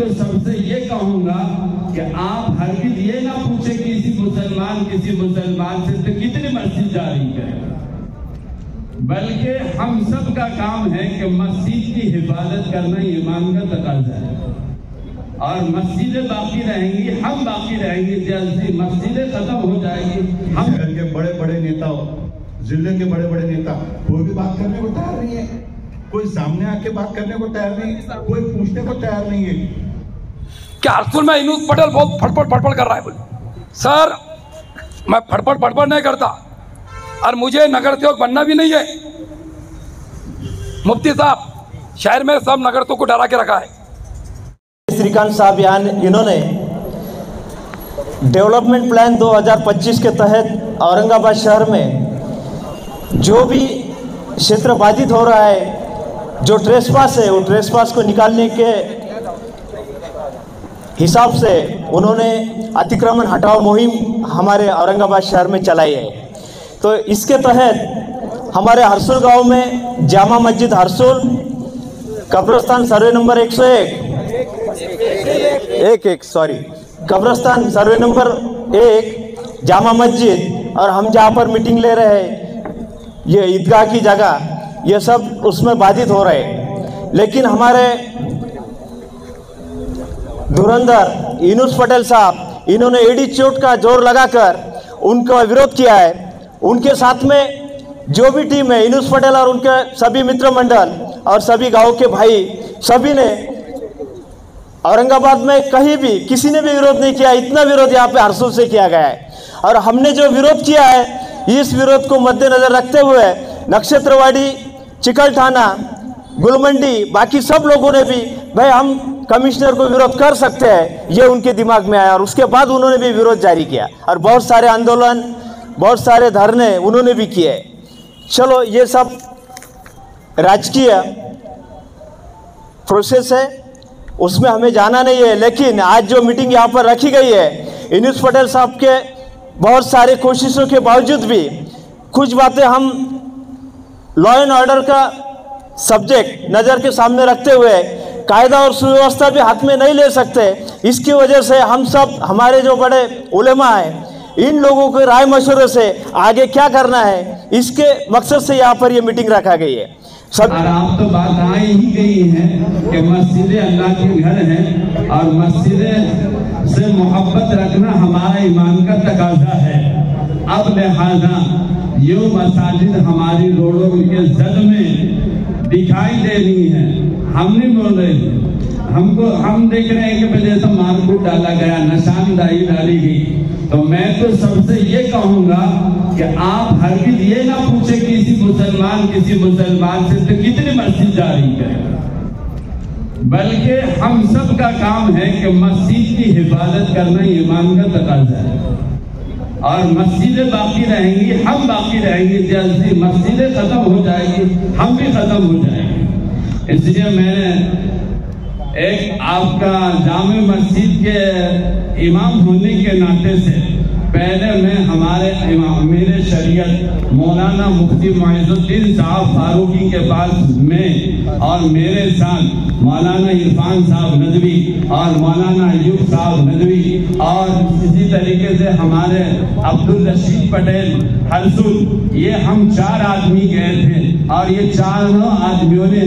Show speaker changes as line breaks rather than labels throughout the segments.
तो सबसे ये कहूंगा कि आप हरगिज ये ना पूछे किसी मुसलमान से तो कितनी मस्जिद जारी करें, बल्कि हम सब का काम है कि मस्जिद की हिफाजत करना ईमान का तकाज़ा है। और मस्जिदें बाकी रहेंगी, हम बाकी रहेंगे। जैसे मस्जिदें खत्म हो जाएगी, हम
के बड़े बड़े नेता, जिले के बड़े बड़े नेता कोई भी बात करने को तैयार नहीं है, कोई सामने आके बात करने को तैयार नहीं है, कोई पूछने को तैयार नहीं है।
क्या हरसुल में इनूस पटेल बहुत फटफट कर रहा है? बोले सर मैं फटफट नहीं करता और मुझे नगर सेवक बनना भी नहीं है। मुफ्ती साहब शहर में सब नगर सेवक को डरा के रखा है।
श्रीकांत साहब इन्होंने डेवलपमेंट प्लान 2025 के तहत औरंगाबाद शहर में जो भी क्षेत्र बाधित हो रहा है, जो ट्रेसपास है, वो ट्रेसपास को निकालने के हिसाब से उन्होंने अतिक्रमण हटाओ मुहिम हमारे औरंगाबाद शहर में चलाई है। तो इसके तहत हमारे हरसुल गांव में जामा मस्जिद हरसुल, कब्रस्तान सर्वे नंबर 101 कब्रस्तान सर्वे नंबर 1 जामा मस्जिद, और हम जहाँ पर मीटिंग ले रहे हैं ये ईदगाह की जगह, ये सब उसमें बाधित हो रहे हैं। लेकिन हमारे धुरंधर इनूस पटेल साहब इन्होंने एडी चोट का जोर लगाकर उनका विरोध किया है। उनके साथ में जो भी टीम है, इनूस पटेल और उनके सभी मित्र मंडल और सभी गांव के भाई, सभी ने औरंगाबाद में कहीं भी किसी ने भी विरोध नहीं किया। इतना विरोध यहाँ पे हरसुल से किया गया है। और हमने जो विरोध किया है, इस विरोध को मद्देनजर रखते हुए नक्षत्रवाड़ी, चिकल थाना, गुलमंडी, बाकी सब लोगों ने भी भाई हम कमिश्नर को विरोध कर सकते हैं, ये उनके दिमाग में आया। और उसके बाद उन्होंने भी विरोध जारी किया और बहुत सारे आंदोलन, बहुत सारे धरने उन्होंने भी किए। चलो ये सब राजकीय प्रोसेस है, उसमें हमें जाना नहीं है। लेकिन आज जो मीटिंग यहाँ पर रखी गई है, इनूस पटेल साहब के बहुत सारे कोशिशों के बावजूद भी कुछ बातें हम लॉ एंड ऑर्डर का सब्जेक्ट नज़र के सामने रखते हुए कायदा और सुव्यवस्था भी हाथ में नहीं ले सकते। इसकी वजह से हम सब, हमारे जो बड़े उलेमा हैं, इन लोगों के राय मशवरे से आगे क्या करना है, इसके मकसद से यहाँ पर ये मीटिंग रखा गई है।
और आप तो बात आ ही गई है कि मस्जिदें अल्लाह के घर हैं और मस्जिदें से मोहब्बत रखना हमारा ईमान का तकाजा है। अब लिहाजा ये मसाजिद हमारी रोडों के जद में दिखाई दे रही है। हम नहीं बोल रहे, हम देख रहे हैं कि पहले से मारकूट डाला गया, निशानदाही डाली गई। तो मैं तो सबसे ये कहूंगा कि आप हरगिज ये ना पूछे किसी मुसलमान से तो कितनी मस्जिद जारी करें, बल्कि हम सब का काम है कि मस्जिद की हिफाजत करना ईमान का तकाज़ा है। और मस्जिदें बाकी रहेंगी, हम बाकी रहेंगे। जैसे मस्जिदें खत्म हो जाएगी, हम भी खत्म हो जाएंगे। इसलिए मैंने एक आपका जामे मस्जिद के इमाम होने के नाते से पहले मैं हमारे इमाम मेरे शरीयत मौलाना मुफ्ती मुइज़ुद्दीन साहब फारूकी के पास में और मेरे साथ मौलाना इरफान साहब नदवी और मौलाना अयूब साहब नदवी और इसी तरीके से हमारे अब्दुल रशीद पटेल हरसुल, ये हम 4 आदमी गए थे। और ये 4 आदमियों ने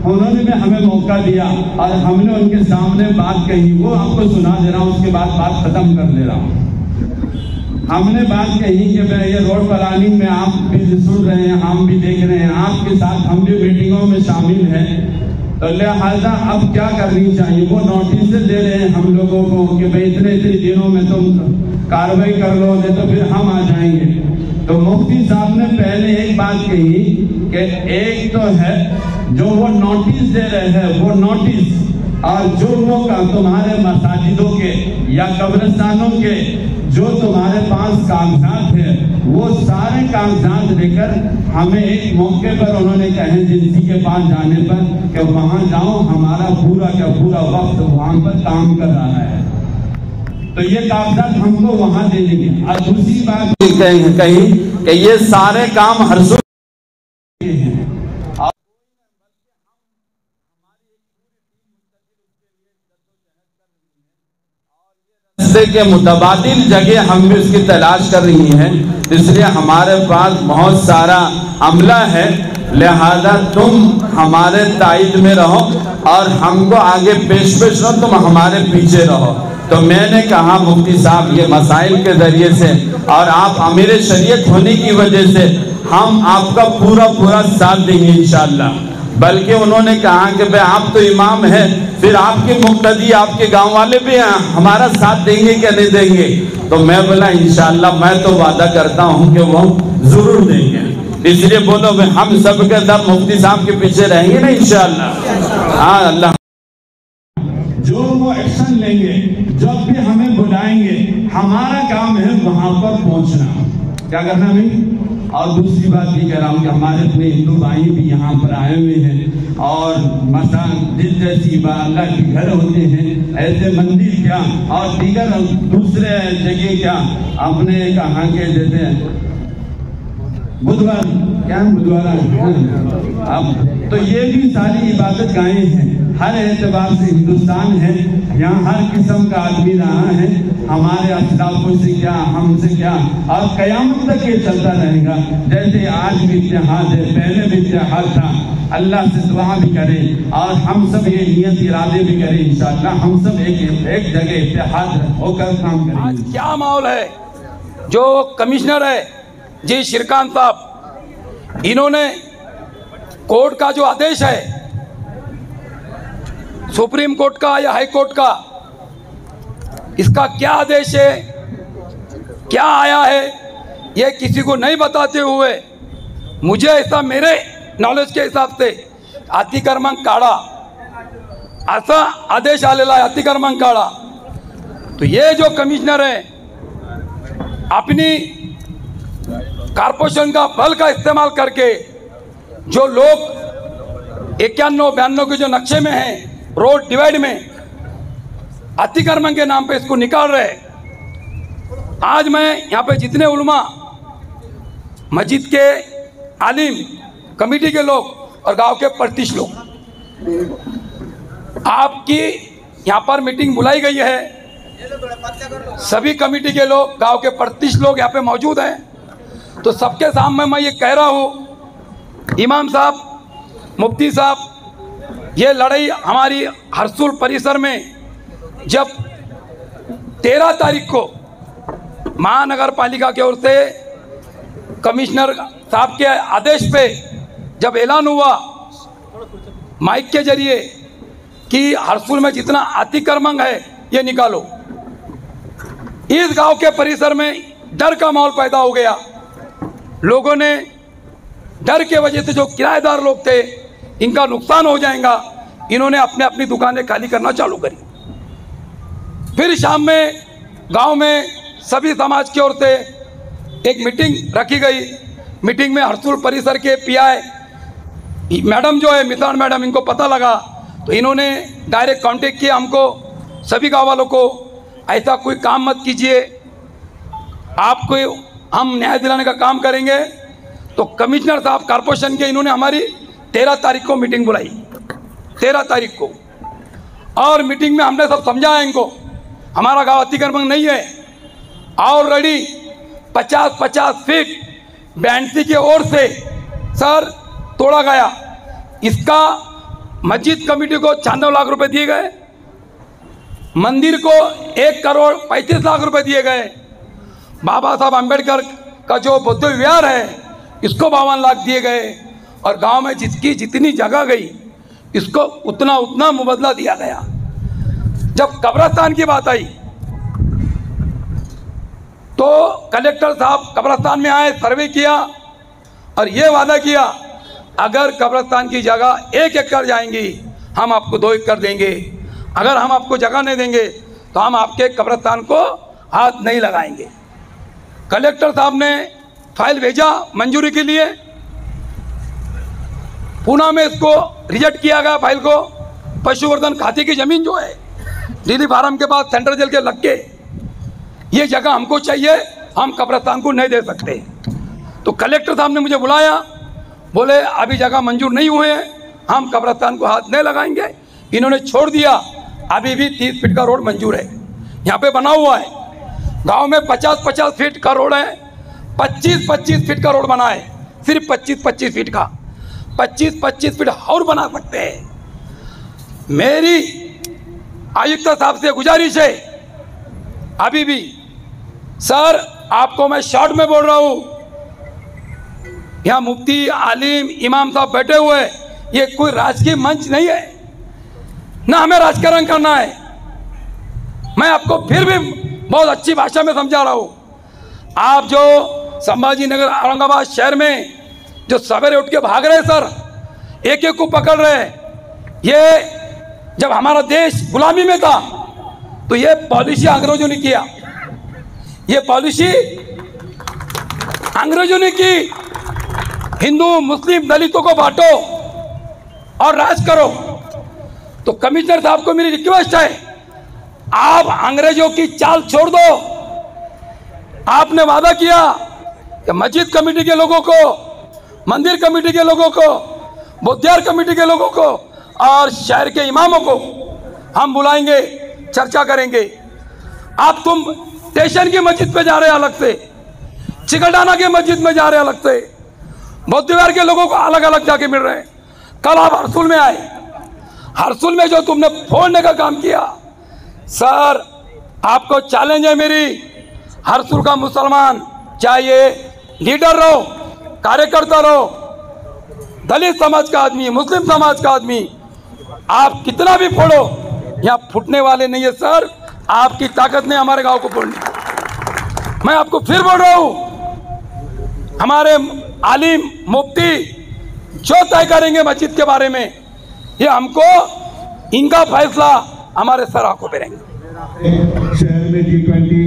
उन्होंने भी हमें मौका दिया और हमने उनके सामने बात कही। वो आपको सुना दे रहा हूँ, उसके बाद बात खत्म कर दे रहा हूँ। हमने बात कही कि मैं ये रोड प्लानिंग में आप भी सुन रहे हैं, हम भी देख रहे हैं, आपके साथ हम भी मीटिंगों में शामिल हैं। तो लिहाजा अब क्या करनी चाहिए, वो नोटिस दे रहे हैं हम लोगों को कि भाई इतने दिनों में तुम कार्रवाई कर लो, नहीं तो फिर हम आ जाएंगे। तो मुफ्ती साहब ने पहले एक बात कही कि एक तो है जो वो नोटिस दे रहे हैं, वो नोटिस, और जो वो तुम्हारे मसाजिदों के या कब्रिस्तानों के जो तुम्हारे पास कागजात है, वो सारे कागजात लेकर हमें एक मौके पर उन्होंने कहे जिनसी के पास जाने पर कि वहां जाओ, हमारा पूरा का पूरा वक्त वहां पर काम कर रहा है। तो ये कागजात हमको वहां दे देंगे। और दूसरी बात कही कि ये सारे काम हरसुल हैं। रास्ते के मुतबादिल जगह हम भी उसकी तलाश कर रही हैं, इसलिए हमारे पास बहुत सारा अमला है, लिहाजा तुम हमारे ताइद में रहो और हमको आगे पेश रहो, तुम हमारे पीछे रहो। तो मैंने कहा मुफ्ती साहब ये मसाइल के जरिए से और आप अमीर शरीयत होने की वजह से हम आपका पूरा साथ देंगे इंशाअल्लाह। बल्कि उन्होंने कहा कि भाई आप तो इमाम हैं, फिर आपके मुक्तदी आपके गांव वाले भी हैं, हमारा साथ देंगे क्या नहीं देंगे? तो मैं बोला इंशाअल्लाह मैं तो वादा करता हूं कि वो जरूर देंगे। इसलिए बोलो भाई हम सब के सब मुफ्ती साहब के पीछे रहेंगे ना इंशाअल्लाह। हाँ अल्लाह जो वो एक्शन लेंगे, जब भी हमें बुलाएंगे, हमारा काम है वहां पर पहुंचना। क्या करना भाई? और दूसरी बात ये कह रहा हूँ कि हमारे अपने हिंदू भाई भी यहाँ पर आए हुए हैं और मस्जिद जैसी अल्लाह के घर होते हैं, ऐसे मंदिर क्या और दीगर दूसरे जगह क्या अपने कहाँ के देते हैं बुधवार क्या बुधवार अब तो ये भी सारी इबादत गाहें हैं। हर एतबार से हिंदुस्तान है, यहाँ हर किस्म का आदमी रहा है, हमारे अखलाकों से क्या हमसे क्या और कयामत तक ये चलता रहेगा। जैसे आज भी इत्तेहाद है, पहले भी इत्तेहाद था। अल्लाह से दुआ भी करें और हम सब ये नियत इरादे भी करें इंशाअल्लाह, हम सब एक जगह इत्तेहाद होकर काम करें।
आज क्या माहौल है? जो कमिश्नर है जी श्रीकांत साहब, इन्होंने कोर्ट का जो आदेश है, सुप्रीम कोर्ट का या हाई कोर्ट का, इसका क्या आदेश है, क्या आया है, ये किसी को नहीं बताते हुए मुझे ऐसा मेरे नॉलेज के हिसाब से अति क्रमांक काढा असा आदेश आलेला आहे, अति क्रमांक काढा। तो ये जो कमिश्नर है अपनी कारपोरेशन का बल का इस्तेमाल करके जो लोग 91-92 के जो नक्शे में हैं, रोड डिवाइड में अतिक्रमण के नाम पे इसको निकाल रहे। आज मैं यहाँ पे जितने उलमा, मस्जिद के आलिम, कमेटी के लोग और गांव के 35 लोग, आपकी यहाँ पर मीटिंग बुलाई गई है। सभी कमेटी के लोग, गांव के 35 लोग यहाँ पे मौजूद हैं। तो सबके सामने मैं ये कह रहा हूँ, इमाम साहब, मुफ्ती साहब, ये लड़ाई हमारी हरसुल परिसर में जब 13 तारीख को महानगर पालिका की ओर से कमिश्नर साहब के आदेश पे जब ऐलान हुआ माइक के जरिए कि हरसुल में जितना अतिक्रमण है ये निकालो, इस गांव के परिसर में डर का माहौल पैदा हो गया। लोगों ने डर के वजह से जो किराएदार लोग थे इनका नुकसान हो जाएगा, इन्होंने अपने अपनी दुकानें खाली करना चालू करी। फिर शाम में गांव में सभी समाज की ओर से एक मीटिंग रखी गई। मीटिंग में हरसुल परिसर के पीआई मैडम जो है, मितान मैडम, इनको पता लगा तो इन्होंने डायरेक्ट कांटेक्ट किया हमको, सभी गाँव वालों को, ऐसा कोई काम मत कीजिए, आपको हम न्याय दिलाने का काम करेंगे। तो कमिश्नर साहब कारपोरेशन के, इन्होंने हमारी 13 तारीख को मीटिंग बुलाई, 13 तारीख को, और मीटिंग में हमने सब समझाया इनको, हमारा गांव अतिक्रमण नहीं है। ऑलरेडी 50-50 फीट बैंसी की ओर से सर तोड़ा गया। इसका मस्जिद कमेटी को 96 लाख रुपए दिए गए, मंदिर को 1 करोड़ 35 लाख रुपए दिए गए, बाबा साहब अम्बेडकर का जो बुद्ध विहार है इसको 52 लाख दिए गए, और गांव में जिसकी जितनी जगह गई इसको उतना मुबदला दिया गया। जब कब्रिस्तान की बात आई तो कलेक्टर साहब कब्रिस्तान में आए, सर्वे किया और ये वादा किया अगर कब्रिस्तान की जगह 1 एकड़ जाएंगी हम आपको 2 एकड़ देंगे, अगर हम आपको जगह नहीं देंगे तो हम आपके कब्रिस्तान को हाथ नहीं लगाएंगे। कलेक्टर साहब ने फाइल भेजा मंजूरी के लिए, पुणे में इसको रिजेक्ट किया गया फाइल को। पशुवर्धन खाते की ज़मीन जो है दिल्ली फार्म के बाद सेंट्रल जेल के लग के, ये जगह हमको चाहिए, हम कब्रिस्तान को नहीं दे सकते। तो कलेक्टर साहब ने मुझे बुलाया, बोले अभी जगह मंजूर नहीं हुए हैं, हम कब्रिस्तान को हाथ नहीं लगाएंगे। इन्होंने छोड़ दिया, अभी भी 30 फीट का रोड मंजूर है। यहाँ पे बना हुआ है। गांव में 50-50 फीट का रोड है, 25-25 फीट का रोड बना है, सिर्फ 25-25 फीट का। 25-25 फीट और बना सकते हैं। मेरी आयुक्त साहब से गुजारिश है, अभी भी सर आपको मैं शॉर्ट में बोल रहा हूँ, यहाँ मुफ्ती, आलिम, इमाम साहब बैठे हुए, ये कोई राजकीय मंच नहीं है, ना हमें राजकारण करना है। मैं आपको फिर भी बहुत अच्छी भाषा में समझा रहा हूँ। आप जो संभाजी नगर औरंगाबाद शहर में जो सवेरे उठ के भाग रहे सर, एक एक को पकड़ रहे, ये जब हमारा देश गुलामी में था तो ये पॉलिसी अंग्रेजों ने किया, ये पॉलिसी अंग्रेजों ने की। हिंदू मुस्लिम दलितों को बांटो और राज करो। तो कमिश्नर साहब को मेरी रिक्वेस्ट है, आप अंग्रेजों की चाल छोड़ दो। आपने वादा किया कि मस्जिद कमेटी के लोगों को, मंदिर कमेटी के लोगों को, बुद्धियार कमेटी के लोगों को और शहर के इमामों को हम बुलाएंगे, चर्चा करेंगे। आप तुम स्टेशन की मस्जिद पे जा रहे अलग से, चिकलडाना के मस्जिद में जा रहे अलग से, बुद्धिवार के लोगों को अलग अलग जाके मिल रहे हैं। कल आप हरसुल में आए, हरसुल में जो तुमने फोड़ने का काम किया सर, आपको चैलेंज है मेरी। हरसुल का मुसलमान, चाहे लीडर रहो, कार्यकर्ता रहो, दलित समाज का आदमी, मुस्लिम समाज का आदमी, आप कितना भी फोड़ो, यहाँ फूटने वाले नहीं है सर। आपकी ताकत ने हमारे गांव को फोड़नी। मैं आपको फिर बोल रहा हूं, हमारे आलिम मुफ्ती जो तय करेंगे मस्जिद के बारे में, ये हमको, इनका फैसला हमारे सर आंखों पे रहेंगे।
शहर में G20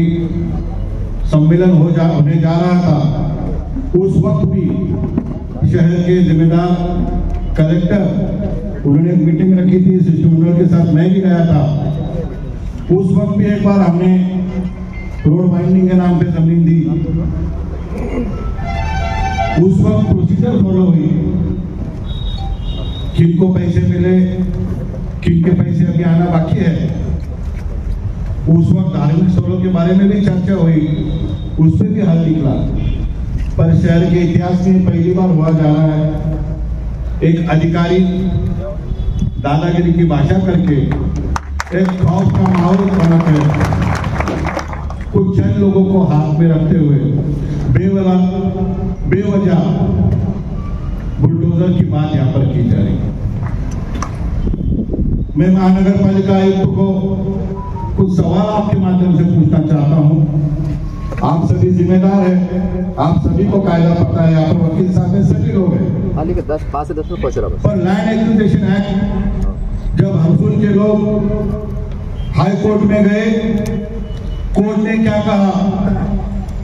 सम्मेलन होने जा रहा था, उस वक्त भी शहर के जिम्मेदार कलेक्टर, उन्होंने मीटिंग रखी थी शिष्टमंडल के साथ, मैं भी गया था। उस वक्त भी एक बार हमने रोड वाइंडिंग के नाम पे जमीन दी। उस वक्त प्रोसीजर फॉलो हुई, किनको पैसे मिले, किनके पैसे अभी आना बाकी है। उस वक्त धार्मिक स्थलों के बारे में भी चर्चा हुई, उस पर भी हल निकला। पर शहर के इतिहास में पहली बार हुआ जा रहा है, एक अधिकारी दादागिरी की भाषा करके एक खौफ का माहौल बनाकर कुछ चंद लोगों को हाथ में रखते हुए बेवजह बुलडोजर की बात यहाँ पर की जा रही है। मैं महानगर पालिका आयुक्त को कुछ सवाल आपके माध्यम से पूछना चाहता हूं। आप सभी जिम्मेदार हैं, आप सभी को कायदा पता है, यहाँ पर वकील साहब में सभी लोग हैं।
5 से 10 में पहुंच रहा
पर लैंड एक्विजिशन एक्ट जब हरसुल के लोग हाई कोर्ट में गए, कोर्ट ने क्या कहा?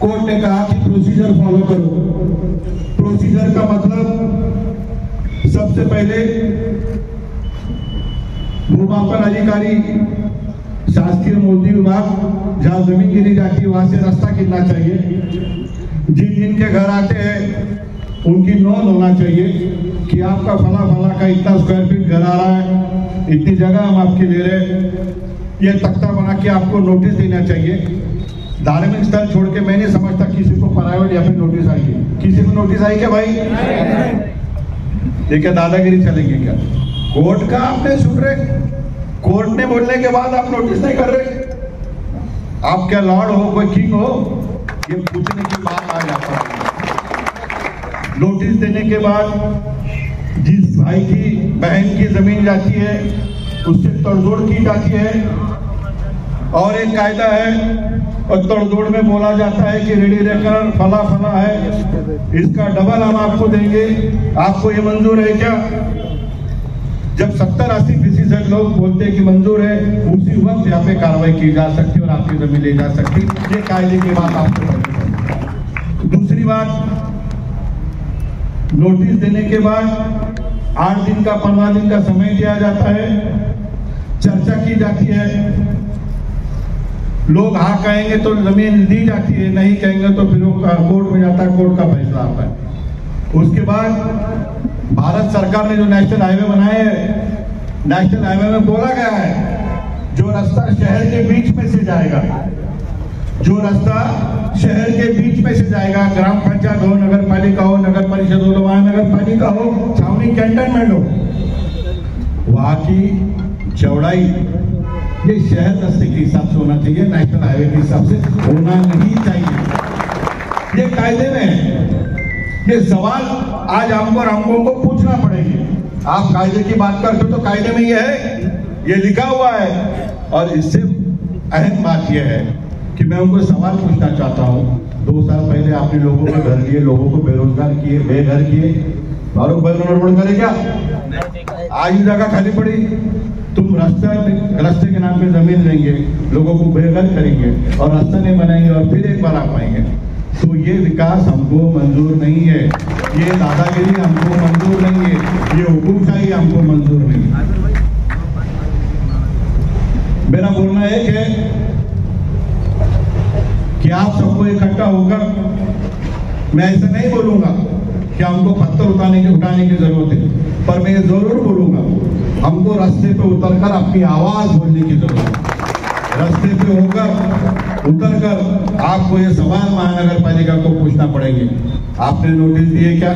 कोर्ट ने कहा कि प्रोसीजर फॉलो करो। प्रोसीजर का मतलब सबसे पहले भूमापन अधिकारी, शासकीय मूर्ति विभाग, जहां जमीन गिरी जाती है वहां से रास्ता गिरना चाहिए। जिनके घर आते हैं उनकी नोंद होना चाहिए कि आपका फला का इतना स्क्वायर फीट घर आ रहा है, इतनी जगह हम आपके ले रहे हैं। ये तख्ता बना के आपको नोटिस देना चाहिए। धार्मिक स्थल छोड़ के मैं नहीं समझता किसी को प्राइवेट या फिर नोटिस आई है। किसी को नोटिस आई क्या भाई? ये क्या दादागिरी चलेगी क्या? कोर्ट का आप नहीं सुन रहे, कोर्ट ने बोलने के बाद आप नोटिस नहीं कर रहे। आप क्या लॉर्ड हो, कोई किंग हो? ये पूछने की बात आ जाता है। नोटिस देने के बाद जिस भाई की बहन की जमीन जाती है उससे तोड़जोड़ की जाती है, और एक कायदा है और तोड़जोड़ में बोला जाता है कि रेडी रेकर फला है, इसका डबल हम आपको देंगे, आपको ये मंजूर है क्या? जब 70-80% लोग बोलते हैं कि मंजूर है, उसी वक्त यहाँ पे कार्रवाई की जा सकती है और आपकी जमीन ले जा सकती है। ये कायदे की बात आपको। दूसरी बात, नोटिस देने के बाद 8 दिन का 15 दिन का समय दिया जाता है, चर्चा की जाती है। लोग हाँ कहेंगे तो जमीन दी जाती है, नहीं कहेंगे तो फिर वो कोर्ट में जाता है, कोर्ट का फैसला आता है। उसके बाद भारत सरकार ने जो नेशनल हाईवे बनाए हैं, नेशनल हाईवे में बोला गया है जो रास्ता शहर के बीच में से जाएगा, जो रास्ता शहर के बीच में से जाएगा, ग्राम पंचायत हो, नगर पालिका हो, नगर परिषद हो, महानगर पालिका हो, छावनी कैंटनमेंट हो, वहां की चौड़ाई ये शहर रास्ते के हिसाब से होना चाहिए, नेशनल हाईवे के हिसाब से होना नहीं चाहिए। ये कायदे में है। ये सवाल आज हमको और हमको को पूछना पड़ेगी। आप कायदे की बात करते हो तो कायदे में ये है, ये लिखा हुआ है। और इससे अहम बात यह है कि मैं उनको सवाल पूछना चाहता हूँ। 2 साल पहले आपने लोगों को घर लिए, लोगों को बेरोजगार किए, बेघर किए, और रोड करे क्या? आज जगह खाली पड़ी, तुम रास्ते के नाम पे जमीन लेंगे, लोगों को बेघर करेंगे और रास्ता नहीं बनाएंगे और फिर एक बार आ पाएंगे। तो ये विकास हमको मंजूर नहीं है, ये दादागिरी हमको मंजूर नहीं है, ये हुकूमशाही हमको मंजूर नहीं है। मेरा बोलना है कि आप सबको इकट्ठा होकर, मैं ऐसा नहीं बोलूंगा कि हमको पत्थर उठाने की जरूरत है, पर मैं ये जरूर बोलूंगा हमको रास्ते पे उतरकर अपनी आवाज बोलने की जरूरत है। रास्ते पे होकर उतरकर आपको ये सवाल महानगर पालिका को पूछना पड़ेंगे। आपने नोटिस दिए क्या?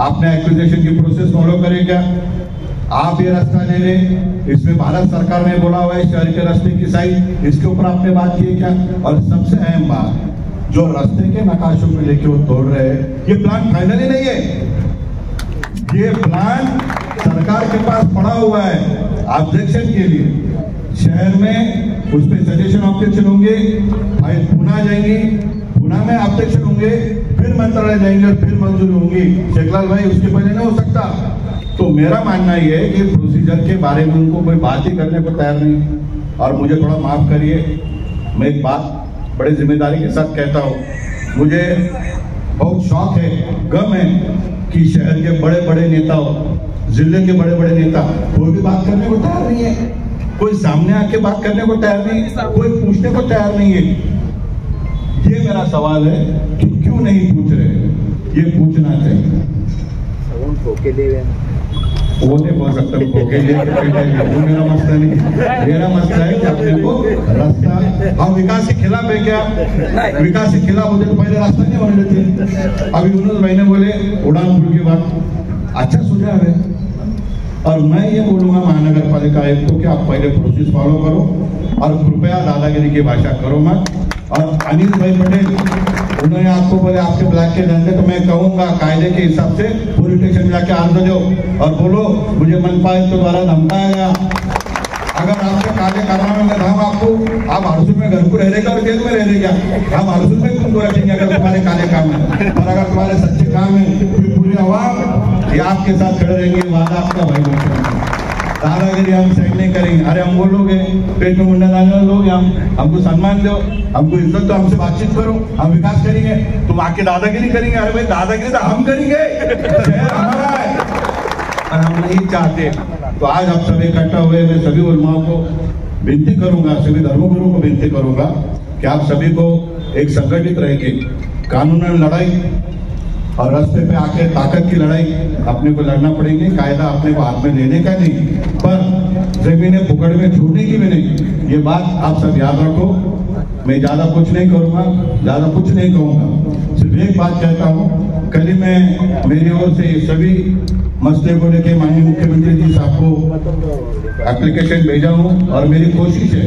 आपने एक्विजिशन की प्रोसेस फॉलो करे क्या? आप ये रास्ता ले रहे, इसमें भारत सरकार ने बोला हुआ है शहर के रास्ते की साइज, इसके ऊपर आपने बात की क्या? और सबसे अहम बात, जो रास्ते के नकाशों को लेके वो तोड़ रहे हैं, ये प्लान फाइनली नहीं है। ये प्लान सरकार के पास पड़ा हुआ है ऑब्जेक्शन के लिए। शहर में उस पर सजेशन ऑब्जेक्शन होंगे, फाइल पुणे जाएंगी, पुणे में ऑब्जेक्शन होंगे, फिर मंत्रालय जाएंगे और फिर मंजूरी होंगी। शेखलाल भाई, उसके पहले नहीं हो सकता। तो मेरा मानना यह है कि प्रोसीजर के बारे में उनको कोई बात ही करने को तैयार नहीं। और मुझे थोड़ा माफ करिए, मैं एक बात बड़े जिम्मेदारी के साथ कहता हूँ, मुझे बहुत शौक है, गम है कि शहर के बड़े बड़े नेता, जिले के बड़े बड़े नेता कोई भी बात करने को तैयार नहीं है, कोई सामने आके बात करने को तैयार नहीं, कोई पूछने को तैयार नहीं है। ये मेरा सवाल है कि क्यों नहीं पूछ रहे, ये पूछना चाहिए। वो नहीं बोल सकता, वो मेरा मसला नहीं। मेरा मसला है कि अपने को रास्ता, हम विकास के खिलाफ है क्या? विकास के खिलाफ होते तो पहले रास्ता नहीं होने देते। अभी उन्होंने महीने बोले उड़ान पुल की बात, अच्छा सुझाव है। और मैं ये बोलूंगा महानगर पालिका आयुक्त को कि आप पहले प्रोसेस फॉलो करो और कृपया दादागिरी की भाषा करो मत। और अनिल भाई पटेल, उन्होंने आपको बोले आपके ब्लैक के धंधे, तो मैं कहूंगा कायदे के हिसाब से पुलिस स्टेशन में जाके अर्ज दो और बोलो मुझे मनपाल के द्वारा धमकाया गया। अगर आपके काले करवाने का हम आपको, आप हरसुल में घर को रह रहेगा और जेल में रह रहेगा, हम हरसुल में तुमको रखेंगे अगर तुम्हारे काले काम है। और अगर तुम्हारे सच्चे काम है फिर पूरी आवाम ये आपके साथ खड़े रहेंगे, वादा आपका भाई। दादागिरी हम साइड नहीं करेंगे। अरे हम वो लोग हैं, पेट में मुंडा डालने लोग, हमको सम्मान दो, हमको इज्जत दो, हमसे बातचीत करो, हम विकास करेंगे, तुम आके दादागिरी करेंगे। अरे भाई दादागिरी तो हम करेंगे, शहर हमारा है और हम नहीं चाहते। तो आज आप सभी इकट्ठा हुए, मैं सभी उलमाओं को विनती करूंगा, सभी धर्मगुरुओं को विनती करूंगा कि आप सभी को एक संगठित रह के कानूनी लड़ाई और रास्ते पे आके ताकत की लड़ाई अपने को लड़ना पड़ेगी। कायदा अपने को हाथ में लेने का नहीं, पर जमीनें फुकड़ में छोड़ने की भी नहीं। ये बात आप सब याद रखो। मैं ज्यादा कुछ नहीं करूंगा, ज्यादा कुछ नहीं कहूंगा, सिर्फ एक बात कहता हूँ। कल ही मैं मेरी ओर से सभी मसले को लेके माननीय मुख्यमंत्री जी साहब को एप्लीकेशन भेजा हूँ और मेरी कोशिश है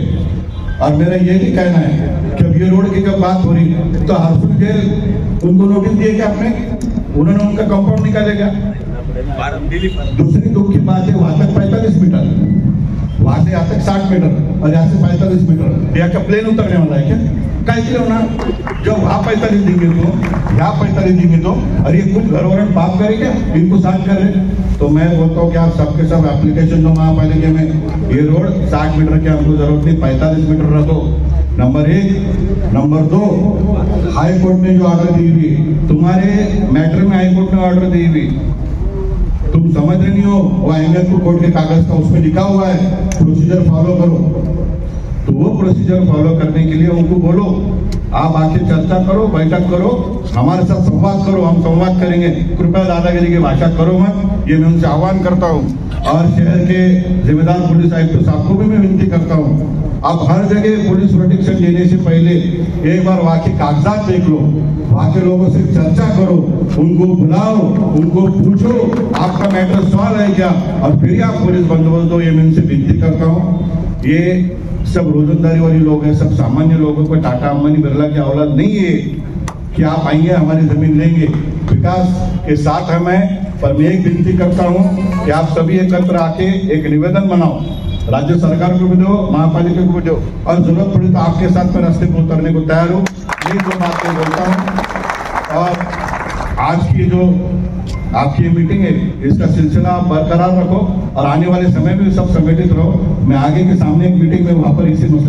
और मेरा ये भी कहना है कि अब ये रोड की जब बात हो रही तो हरसुल जेल उनको नोटिस दिए क्या आपने? उन्होंने उनका कंपाउंड निकालेगा। दूसरी दुख की बात है, वहां तक 45 मीटर, वहां से यहाँ तक 60 मीटर और यहाँ से 45 मीटर, यहाँ का प्लेन उतरने वाला है क्या? क्या इसलिए होना, जब वहां 45 देंगे तो यहाँ 45 देंगे तो, और ये कुछ घर वाले पाप करेंगे, इनको साथ कर रहे। तो मैं बोलता हूँ कि आप सबके सब एप्लीकेशन दो महापालिका में, ये रोड 60 मीटर की हमको जरूरत नहीं, 45 मीटर रखो। नंबर 1। नंबर 2, हाई कोर्ट ने जो ऑर्डर दी हुई, तुम्हारे मैटर में हाई कोर्ट ने ऑर्डर दी हुई, तुम समझ रहे नहीं हो, वो अहमदपुर कोर्ट के कागज का उसमें लिखा हुआ है प्रोसीजर फॉलो करो। तो वो प्रोसीजर फॉलो करने के लिए उनको बोलो आप आके चर्चा करो, बैठक करो, हमारे साथ संवाद करो, हम संवाद करेंगे। कृपया दादागिरी की भाषा करो मत, ये मैं उनसे आह्वान करता हूँ। और शहर के जिम्मेदार पुलिस आयुक्त साहब को भी मैं विनती करता हूँ, आप हर जगह पुलिस प्रोटेक्शन लेने से पहले एक बार वहाँ के कागजात देख लो, वहाँ के लोगों से चर्चा करो, उनको बुलाओ, उनको पूछो आपका मैटर सॉल्व है क्या, और फिर आप पुलिस बंदोबस्त दो। ये मैं उनसे विनती करता हूँ। ये सब रोजंदारी वाली लोग हैं, सब सामान्य लोगों को टाटा अंबानी बिरला की औलाद नहीं है कि आप आएंगे हमारी जमीन लेंगे। विकास के साथ है मैं, पर मैं एक विनती करता हूँ कि आप सभी एकत्र आके एक निवेदन बनाओ, राज्य सरकार को भी दो, महापालिका को भी दो, और जरूरत पड़ी तो आपके साथ में रास्ते पर उतरने को तैयार हूँ। ये दो बातें बोलता हूँ। और आज की जो आपकी मीटिंग है, इसका सिलसिला आप बरकरार रखो और आने वाले समय में सब संगठित रहो। मैं आगे के सामने एक मीटिंग में वहां पर इसी मसले